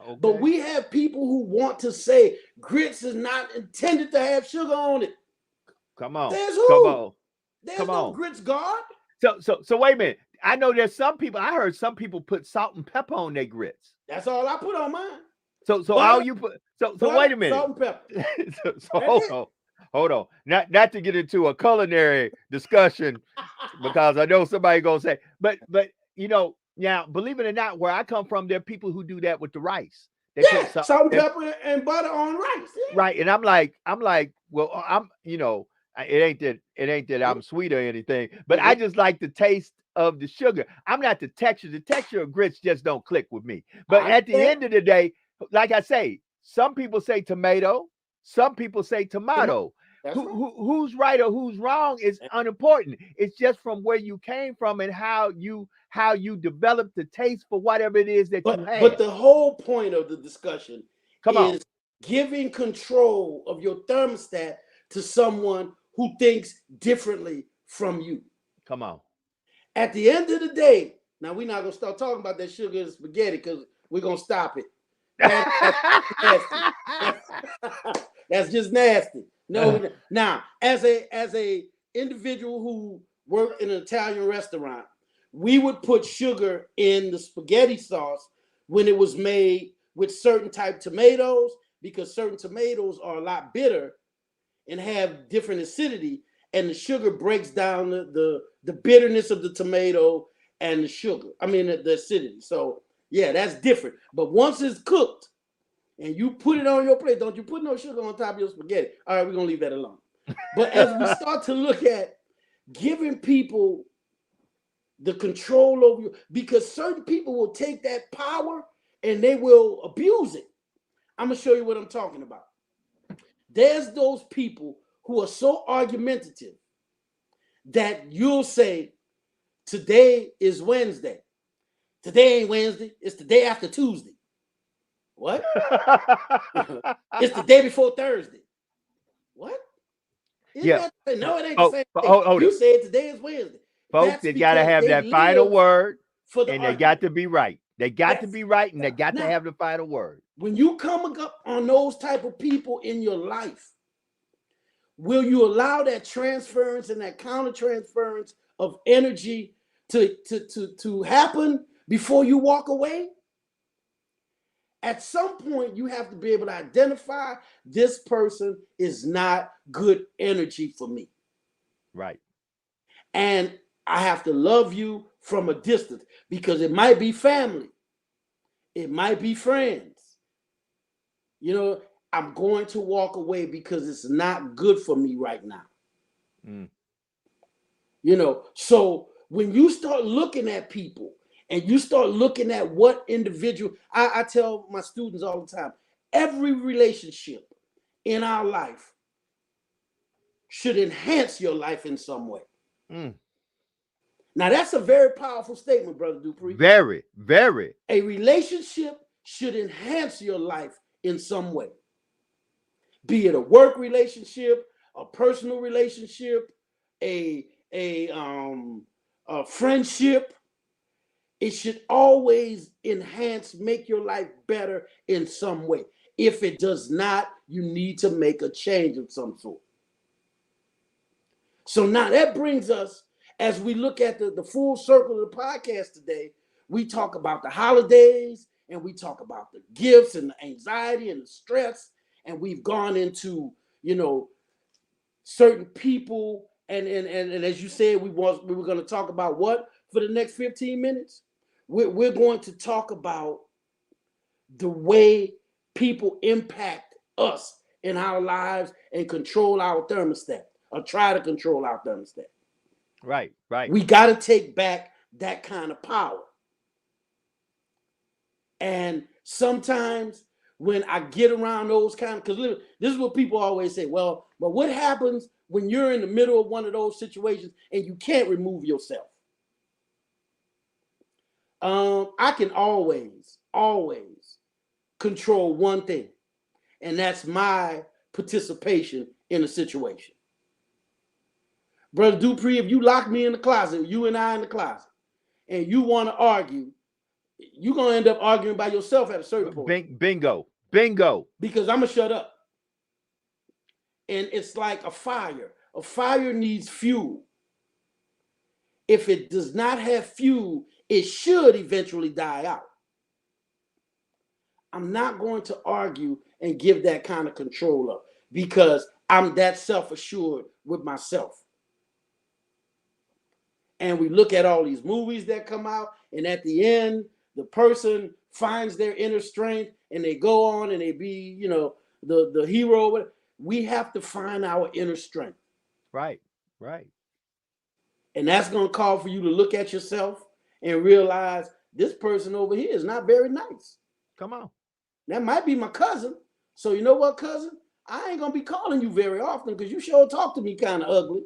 Okay. But we have people who want to say grits is not intended to have sugar on it. Come on. There's who? Come on. There's no grits God. So wait a minute. I know there's some people, I heard some people put salt and pepper on their grits. That's all I put on mine. So all you put, so wait a minute. Salt and pepper. hold on. Not to get into a culinary discussion because I know somebody gonna say, but now believe it or not, where I come from, there are people who do that with the rice. They put Yeah, some salt and pepper and butter on rice. Yeah. right, and I'm like, well, it ain't that I'm sweet or anything, but I just like the taste of the sugar. I'm not the texture. The texture of grits just don't click with me. But I at the understand. end of the day, like I say, some people say tomato, some people say tomato. That's right. Who's right or who's wrong is unimportant. It's just from where you came from and how you develop the taste for whatever it is that you But have. the whole point of the discussion Come on, is giving control of your thermostat to someone who thinks differently from you. come on. At the end of the day, now we're not gonna start talking about that sugar and spaghetti because we're gonna stop it. That's nasty. That's just nasty. No, now as a individual who worked in an Italian restaurant, we would put sugar in the spaghetti sauce when it was made with certain type tomatoes because certain tomatoes are a lot bitter and have different acidity, and the sugar breaks down the bitterness of the tomato and the sugar. I mean the acidity. So yeah, that's different. But once it's cooked and you put it on your plate, don't you put no sugar on top of your spaghetti. All right, we're gonna leave that alone. But as we start to look at giving people the control over you, because certain people will take that power and they will abuse it. I'm gonna show you what I'm talking about. There's those people who are so argumentative that you'll say, today is Wednesday. Today ain't Wednesday, it's the day after Tuesday. What? It's the day before Thursday. What? Yeah. No, it ain't the same thing. You said today is Wednesday. Folks, they got to have that final word, and they got to be right. They got to be right, and they got to have the final word. When you come up on those type of people in your life, will you allow that transference and that counter transference of energy to happen before you walk away? At some point, you have to be able to identify this person is not good energy for me. Right. And I have to love you from a distance because it might be family. It might be friends. You know, I'm going to walk away because it's not good for me right now. You know, so when you start looking at people and you start looking at what individual, I tell my students all the time, every relationship in our life should enhance your life in some way. Now, that's a very powerful statement, Brother Dupree. Very, very. A relationship should enhance your life in some way. Be it a work relationship, a personal relationship, a friendship. It should always enhance, make your life better in some way. If it does not, you need to make a change of some sort. So now that brings us, as we look at the full circle of the podcast today, we talk about the holidays and we talk about the gifts and the anxiety and the stress. And we've gone into, you know, certain people. And as you said, we were going to talk about what for the next 15 minutes? We're going to talk about the way people impact us in our lives and control our thermostat or try to control our thermostat. Right, right. We got to take back that kind of power. And sometimes when I get around those kind of, because this is what people always say, well, but what happens when you're in the middle of one of those situations and you can't remove yourself? I can always control one thing, and that's my participation in a situation. Brother Dupree, if you lock me in the closet, you and I in the closet, and you want to argue, you're going to end up arguing by yourself at a certain point. Bingo. Because I'm going to shut up. And it's like a fire. A fire needs fuel. If it does not have fuel, it should eventually die out. I'm not going to argue and give that kind of control up because I'm that self-assured with myself. And we look at all these movies that come out, and at the end, the person finds their inner strength and they go on and they be, the hero. We have to find our inner strength. Right. Right. And that's going to call for you to look at yourself and realize this person over here is not very nice. Come on. That might be my cousin. So you know what, cousin? I ain't going to be calling you very often because you sure talk to me kind of ugly.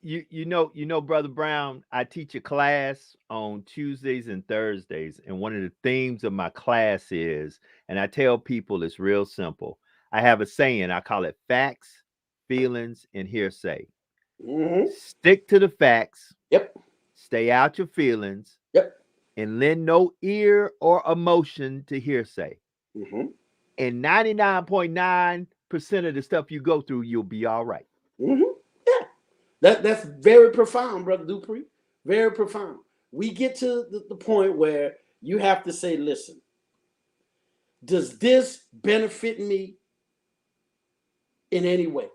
You know, Brother Brown, I teach a class on Tuesdays and Thursdays, and one of the themes of my class is, and I tell people it's real simple. I have a saying, I call it facts, feelings, and hearsay. Mm-hmm. Stick to the facts. Yep. Stay out your feelings. Yep. And lend no ear or emotion to hearsay. Mm-hmm. And 99.9% of the stuff you go through, you'll be all right. Mm-hmm. Yeah. That's very profound, Brother Dupree. Very profound. We get to the point where you have to say, listen, does this benefit me in any way?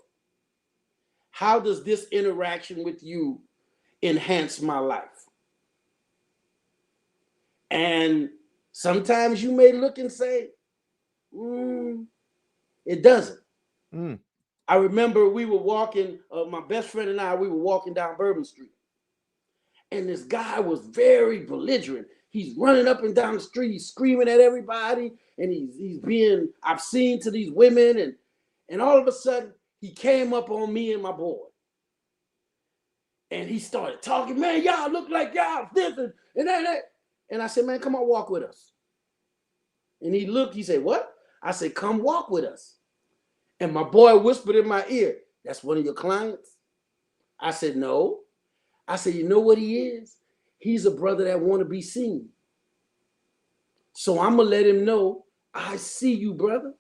How does this interaction with you enhance my life? And sometimes you may look and say, it doesn't. I remember we were walking, my best friend and I, we were walking down Bourbon Street. And this guy was very belligerent. He's running up and down the street, he's screaming at everybody, and he's being obscene to these women. And all of a sudden, he came up on me and my boy. And he started talking, man, y'all look like y'all this and that. And I said, man, come on, walk with us. And he looked, he said, what? I said, come walk with us. And my boy whispered in my ear, that's one of your clients? I said, no. I said, you know what he is? He's a brother that want to be seen. So I'm going to let him know, I see you, brother.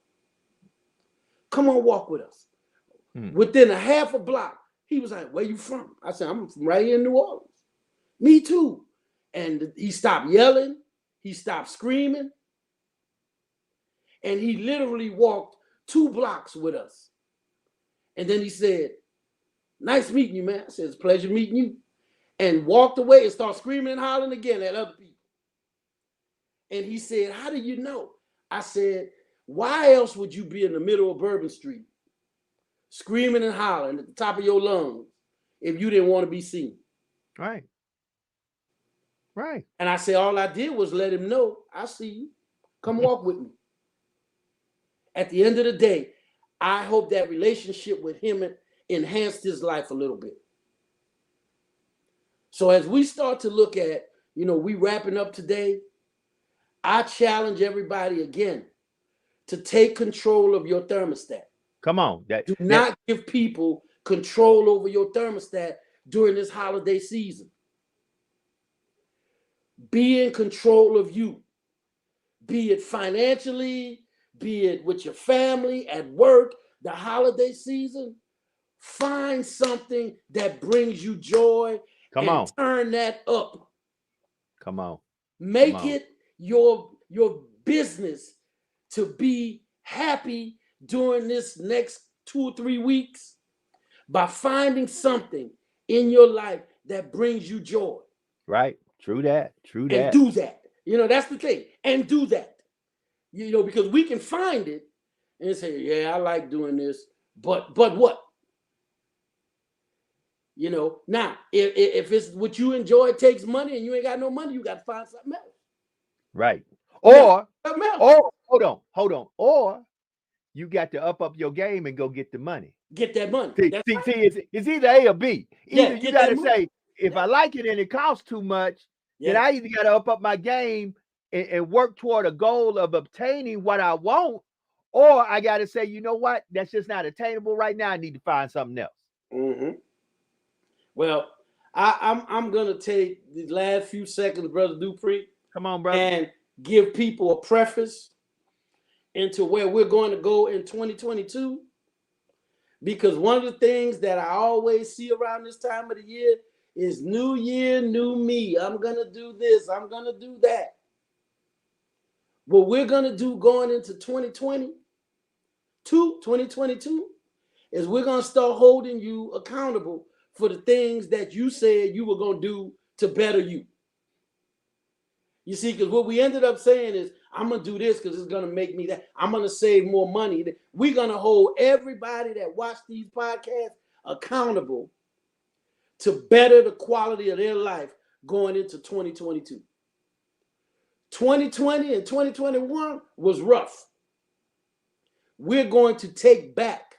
Come on, walk with us. Within a half a block, he was like, where you from? I said, I'm from right here in New Orleans. Me too. And he stopped yelling. He stopped screaming. And he literally walked 2 blocks with us. And then he said, nice meeting you, man. I said, it's a pleasure meeting you. And walked away and started screaming and hollering again at other people. And he said, how do you know? I said, why else would you be in the middle of Bourbon Street screaming and hollering at the top of your lungs if you didn't want to be seen? Right. Right. And I said, all I did was let him know, I see you. Come walk with me. At the end of the day, I hope that relationship with him enhanced his life a little bit. So as we start to look at, we wrapping up today, I challenge everybody again to take control of your thermostat. Come on. Do not give people control over your thermostat during this holiday season. Be in control of you. Be it financially, be it with your family, at work, the holiday season. Find something that brings you joy. Come on. Turn that up. Come on. Make it your business to be happy during this next 2 or 3 weeks by finding something in your life that brings you joy. Right. True that. True that. And do that. That's the thing. And do that. Because we can find it and say, yeah, I like doing this, but what? Now, if it's what you enjoy, it takes money and you ain't got no money, you got to find something else. Right. Or hold on. Or you got to up your game and go get the money. Get that money. See, it's either A or B. Either you got to say, if I like it and it costs too much, then I either got to up my game and work toward a goal of obtaining what I want, or I got to say, you know what? That's just not attainable right now. I need to find something else. Mm-hmm. Well, I'm going to take the last few seconds, Brother Dupree. Come on, brother. And give people a preface into where we're going to go in 2022. Because one of the things that I always see around this time of the year is new year, new me. I'm going to do this. I'm going to do that. What we're going to do going into 2022 is we're going to start holding you accountable for the things that you said you were going to do to better you. You see, because what we ended up saying is, I'm going to do this because it's going to make me that. I'm going to save more money. We're going to hold everybody that watch these podcasts accountable to better the quality of their life going into 2022. 2020 and 2021 was rough. We're going to take back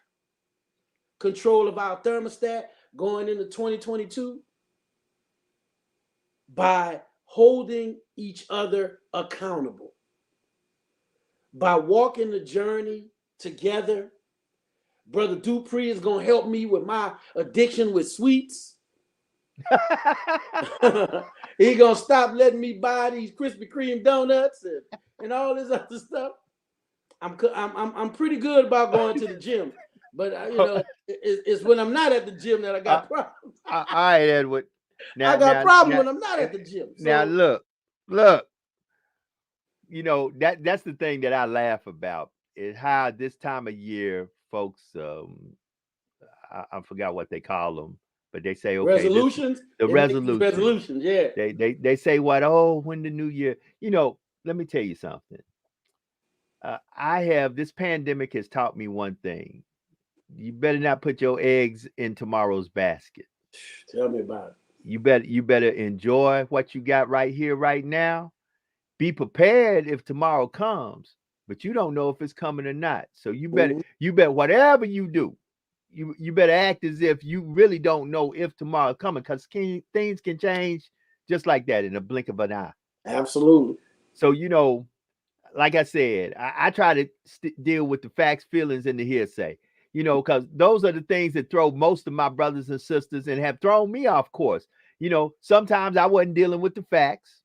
control of our thermostat going into 2022 by holding each other accountable, by walking the journey together. Brother Dupree is going to help me with my addiction with sweets. He going to stop letting me buy these Krispy Kreme donuts and all this other stuff. I'm pretty good about going to the gym, but it's when I'm not at the gym that I got problems. All right, Edward. I got problems when I'm not at the gym. So. Now look. That's the thing that I laugh about is how this time of year, folks. I forgot what they call them, but they say okay, resolutions. Resolutions, yeah. They say what? Oh, when the new year. Let me tell you something. This pandemic has taught me one thing. You better not put your eggs in tomorrow's basket. Tell me about it. You better enjoy what you got right here, right now. Be prepared if tomorrow comes, but you don't know if it's coming or not. So you better whatever you do, you better act as if you really don't know if tomorrow is coming, because things can change just like that in a blink of an eye. Absolutely. So like I said, I try to deal with the facts, feelings, and the hearsay, because those are the things that throw most of my brothers and sisters and have thrown me off course. Sometimes I wasn't dealing with the facts.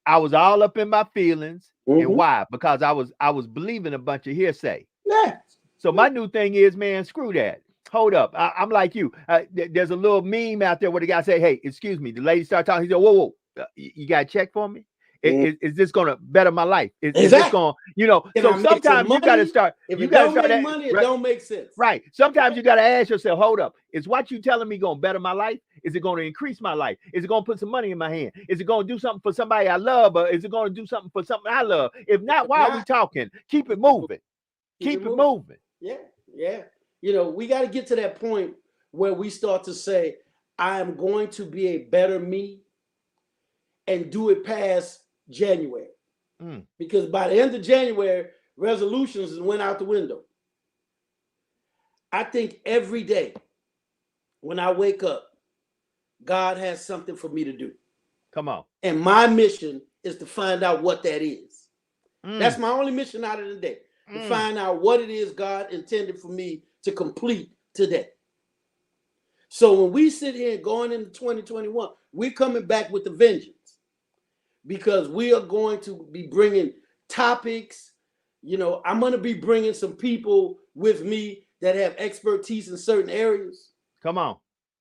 I was all up in my feelings. Mm-hmm. And why? Because I was believing a bunch of hearsay. Yeah. So my new thing is, man, screw that. Hold up. I'm like you. There's a little meme out there where the guy say, hey, excuse me. The lady start talking. He said, whoa. You got a check for me? Is this going to better my life? Is this going to, so sometimes you got to start. If it don't make money, it don't make sense. Right. Sometimes you got to ask yourself, hold up. Is what you telling me going to better my life? Is it going to increase my life? Is it going to put some money in my hand? Is it going to do something for somebody I love? Or is it going to do something for something I love? If not, why are we talking? Keep it moving. Keep it moving. Yeah. We got to get to that point where we start to say, I am going to be a better me and do it past January. Because by the end of January, resolutions went out the window. I think every day when I wake up, God has something for me to do. Come on. And my mission is to find out what that is. That's my only mission out of the day. To find out what it is God intended for me to complete today. So when we sit here going into 2021, we're coming back with a vengeance. Because we are going to be bringing topics. I'm going to be bringing some people with me that have expertise in certain areas. Come on.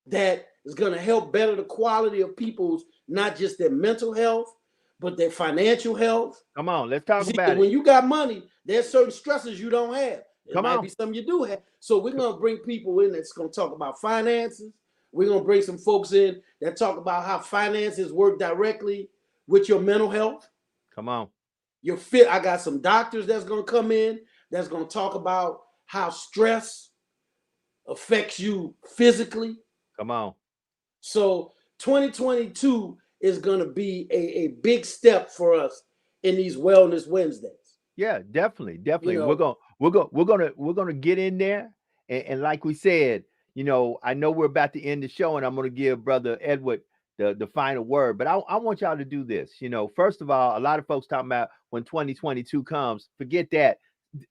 That is going to help better the quality of people's, not just their mental health, but their financial health. Come on, let's talk about it. When you got money, there's certain stresses you don't have. There might be something you do have. So we're going to bring people in that's going to talk about finances. We're going to bring some folks in that talk about how finances work directly with your mental health. Come on. Your fit. I got some doctors that's going to come in that's going to talk about how stress affects you physically. Come on. So 2022 is going to be a big step for us in these Wellness Wednesdays. Yeah, definitely. We're gonna get in there, and like we said, I know we're about to end the show, and I'm going to give Brother Edward the final word, but I want y'all to do this. First of all, a lot of folks talking about when 2022 comes, forget that.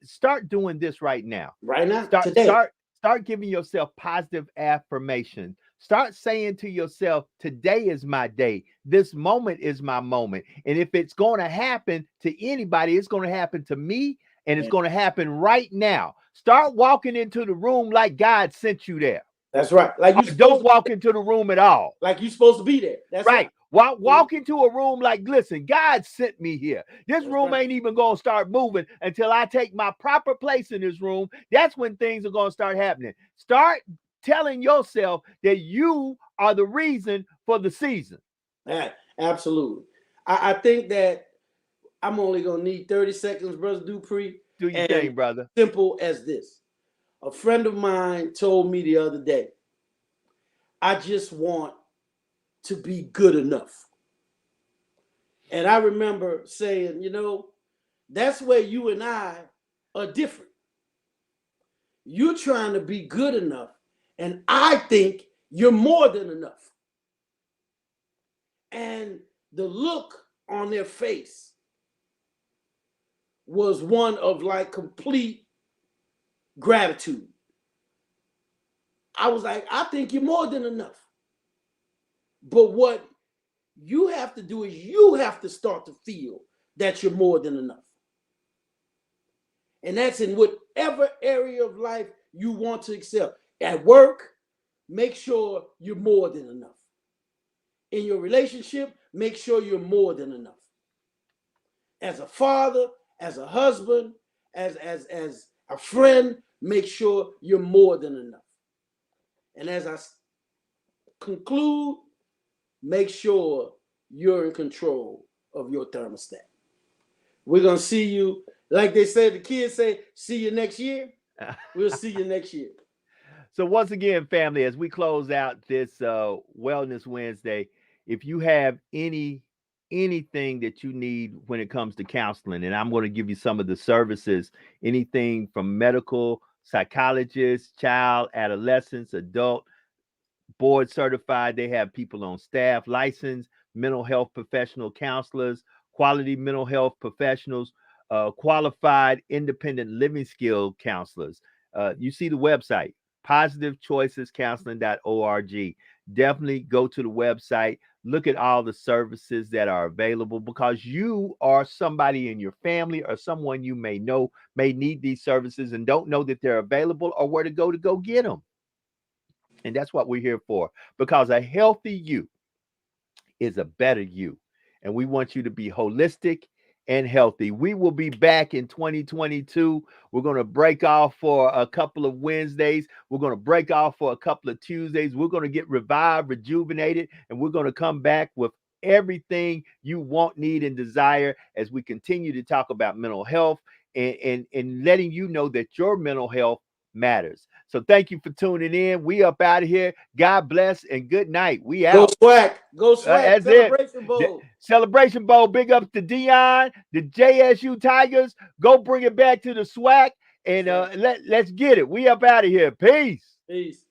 Start doing this right now. Right now. Start giving yourself positive affirmation. Start saying to yourself, today is my day. This moment is my moment. And if it's going to happen to anybody, it's going to happen to me, and it's going to happen right now. Start walking into the room like God sent you there. That's right. Like you don't walk into the room at all. Like you're supposed to be there. That's right. Walk into a room like, listen, God sent me here. This room right. ain't even going to start moving until I take my proper place in this room. That's when things are going to start happening. Start telling yourself that you are the reason for the season. Yeah, absolutely. I think that I'm only going to need 30 seconds, Brother Dupree. Do your thing, brother. Simple as this. A friend of mine told me the other day, I just want to be good enough. And I remember saying, that's where you and I are different. You're trying to be good enough, and I think you're more than enough. And the look on their face was one of like complete gratitude. I was like, I think you're more than enough. But what you have to do is you have to start to feel that you're more than enough. And that's in whatever area of life you want to excel. At work, make sure you're more than enough. In your relationship, make sure you're more than enough. As a father, as a husband, as a friend, make sure you're more than enough. And as I conclude, make sure you're in control of your thermostat. We're going to see you, like they say, the kids say, see you next year. We'll see you next year. So once again, family, as we close out this Wellness Wednesday, if you have anything that you need when it comes to counseling, and I'm going to give you some of the services, anything from medical, psychologists, child, adolescents, adult, board certified. They have people on staff, licensed mental health professional counselors, quality mental health professionals, qualified independent living skill counselors. You see the website, positivechoicescounseling.org. Definitely go to the website, look at all the services that are available, because you or somebody in your family or someone you may know may need these services and don't know that they're available or where to go get them. And that's what we're here for, because a healthy you is a better you. And we want you to be holistic and healthy. We will be back in 2022. We're going to break off for a couple of Wednesdays. We're going to break off for a couple of Tuesdays. We're going to get revived, rejuvenated, and we're going to come back with everything you want, need, and desire as we continue to talk about mental health and letting you know that your mental health matters. So thank you for tuning in. We up out of here. God bless and good night. We out. Go SWAC. Go SWAC. Celebration Bowl. Celebration Bowl. Big ups to Dion, the JSU Tigers. Go bring it back to the SWAC and let's get it. We up out of here. Peace. Peace.